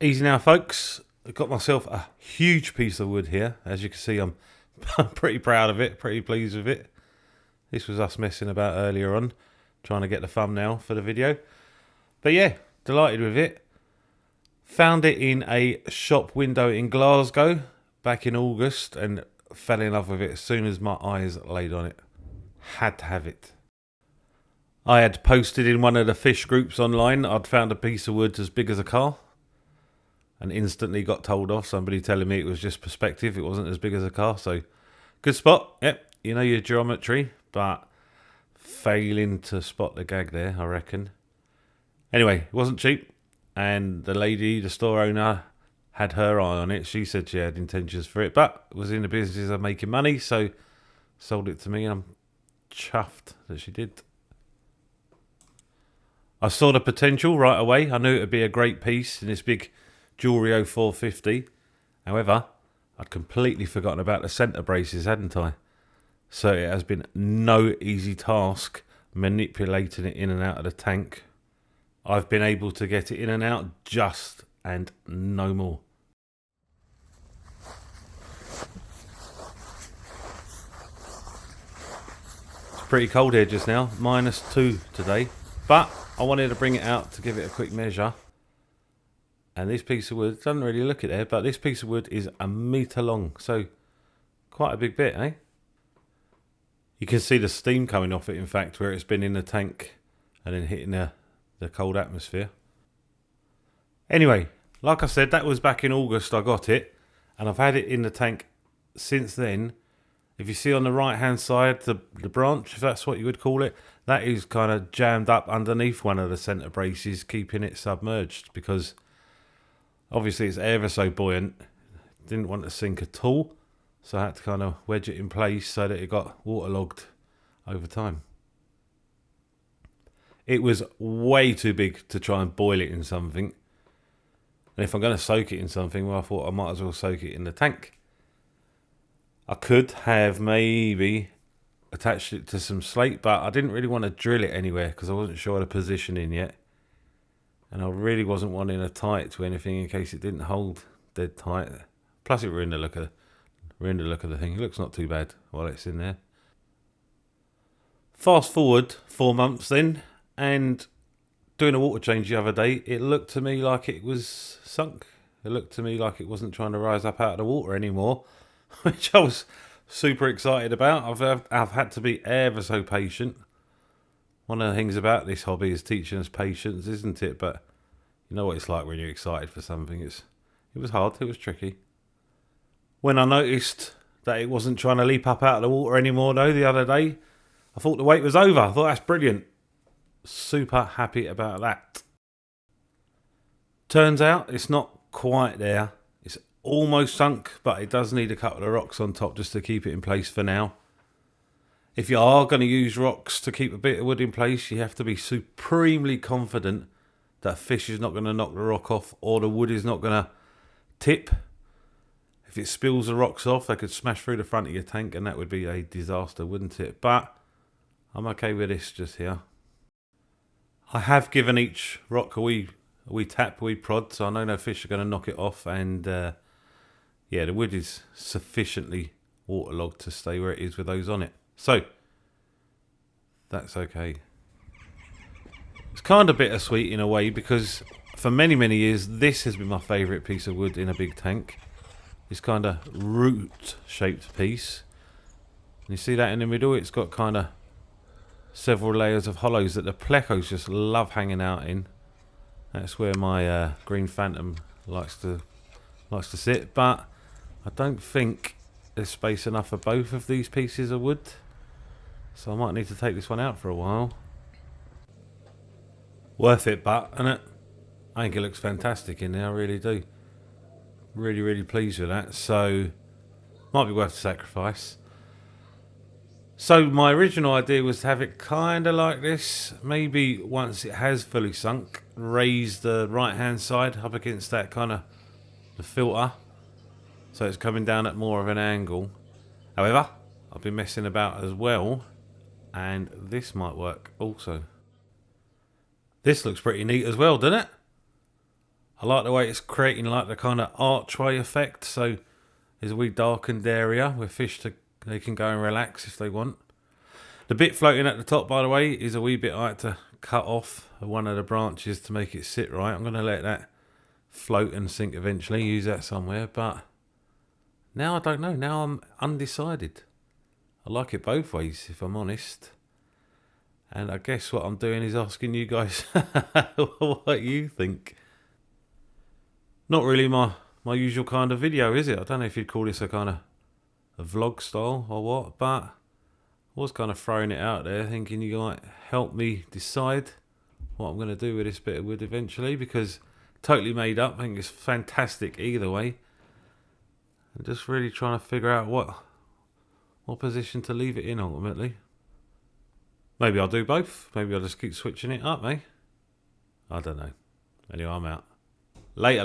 Easy now, folks. I've got myself a huge piece of wood here. As you can see, I'm pretty proud of it, pretty pleased with it. This was us messing about earlier on, trying to get the thumbnail for the video. But yeah, delighted with it. Found it in a shop window in Glasgow back in August and fell in love with it as soon as my eyes laid on it. Had to have it. I had posted in one of the fish groups online I'd found a piece of wood as big as a car. And instantly got told off, somebody telling me it was just perspective, it wasn't as big as a car. So, good spot, yep, you know your geometry, but failing to spot the gag there, I reckon. Anyway, it wasn't cheap, and the lady, the store owner, had her eye on it. She said she had intentions for it, but was in the business of making money, so sold it to me, and I'm chuffed that she did. I saw the potential right away. I knew it would be a great piece in this big Jewelry 450. However, I'd completely forgotten about the centre braces, hadn't I? So it has been no easy task manipulating it in and out of the tank. I've been able to get it in and out just and no more. It's pretty cold here just now, -2 today. But I wanted to bring it out to give it a quick measure. And this piece of wood, doesn't really look it there, but this piece of wood is 1 metre long. So quite a big bit, eh? You can see the steam coming off it, in fact, where it's been in the tank and then hitting the cold atmosphere. Anyway, like I said, that was back in August I got it. And I've had it in the tank since then. If you see on the right-hand side, the branch, if that's what you would call it, that is kind of jammed up underneath one of the centre braces, keeping it submerged because obviously it's ever so buoyant. Didn't want to sink at all, so I had to kind of wedge it in place so that it got waterlogged over time. It was way too big to try and boil it in something. And if I'm going to soak it in something, well, I thought I might as well soak it in the tank. I could have maybe attached it to some slate, but I didn't really want to drill it anywhere because I wasn't sure of the positioning yet. And I really wasn't wanting to tie it to anything in case it didn't hold dead tight. Plus, it ruined the look of the thing. It looks not too bad while it's in there. Fast forward 4 months then, and doing a water change the other day, it looked to me like it was sunk. It looked to me like it wasn't trying to rise up out of the water anymore, which I was super excited about. I've had to be ever so patient. One of the things about this hobby is teaching us patience, isn't it? But you know what it's like when you're excited for something. It was hard, it was tricky. When I noticed that it wasn't trying to leap up out of the water anymore though the other day, I thought the wait was over. I thought that's brilliant. Super happy about that. Turns out it's not quite there. It's almost sunk, but it does need a couple of rocks on top just to keep it in place for now. If you are going to use rocks to keep a bit of wood in place, you have to be supremely confident that a fish is not going to knock the rock off or the wood is not going to tip. If it spills the rocks off, they could smash through the front of your tank and that would be a disaster, wouldn't it? But I'm okay with this just here. I have given each rock a wee tap, a wee prod, so I know no fish are going to knock it off. And yeah, the wood is sufficiently waterlogged to stay where it is with those on it. So, that's okay. It's kind of bittersweet in a way because for many, many years, this has been my favourite piece of wood in a big tank. This kind of root-shaped piece. And you see that in the middle? It's got kind of several layers of hollows that the plecos just love hanging out in. That's where my green phantom likes to sit. But I don't think there's space enough for both of these pieces of wood. So I might need to take this one out for a while. Worth it, but, isn't it? I think it looks fantastic in there, I really do. Really, really pleased with that. So, might be worth the sacrifice. So, my original idea was to have it kind of like this. Maybe once it has fully sunk, raise the right-hand side up against that kind of the filter. So it's coming down at more of an angle. However, I've been messing about as well. And this might work also. This looks pretty neat as well, doesn't it? I like the way it's creating like the kind of archway effect. So there's a wee darkened area where they can go and relax if they want. The bit floating at the top, by the way, is a wee bit I had to cut off one of the branches to make it sit right. I'm going to let that float and sink eventually, use that somewhere. But now I don't know. Now I'm undecided. I like it both ways, if I'm honest. And I guess what I'm doing is asking you guys what you think. Not really my usual kind of video, is it? I don't know if you'd call this a kind of a vlog style or what, but I was kind of throwing it out there, thinking you might help me decide what I'm going to do with this bit of wood eventually, because totally made up. I think it's fantastic either way. I'm just really trying to figure out what position to leave it in ultimately. Maybe I'll do both. Maybe I'll just keep switching it up, eh? I don't know. Anyway, I'm out. Later.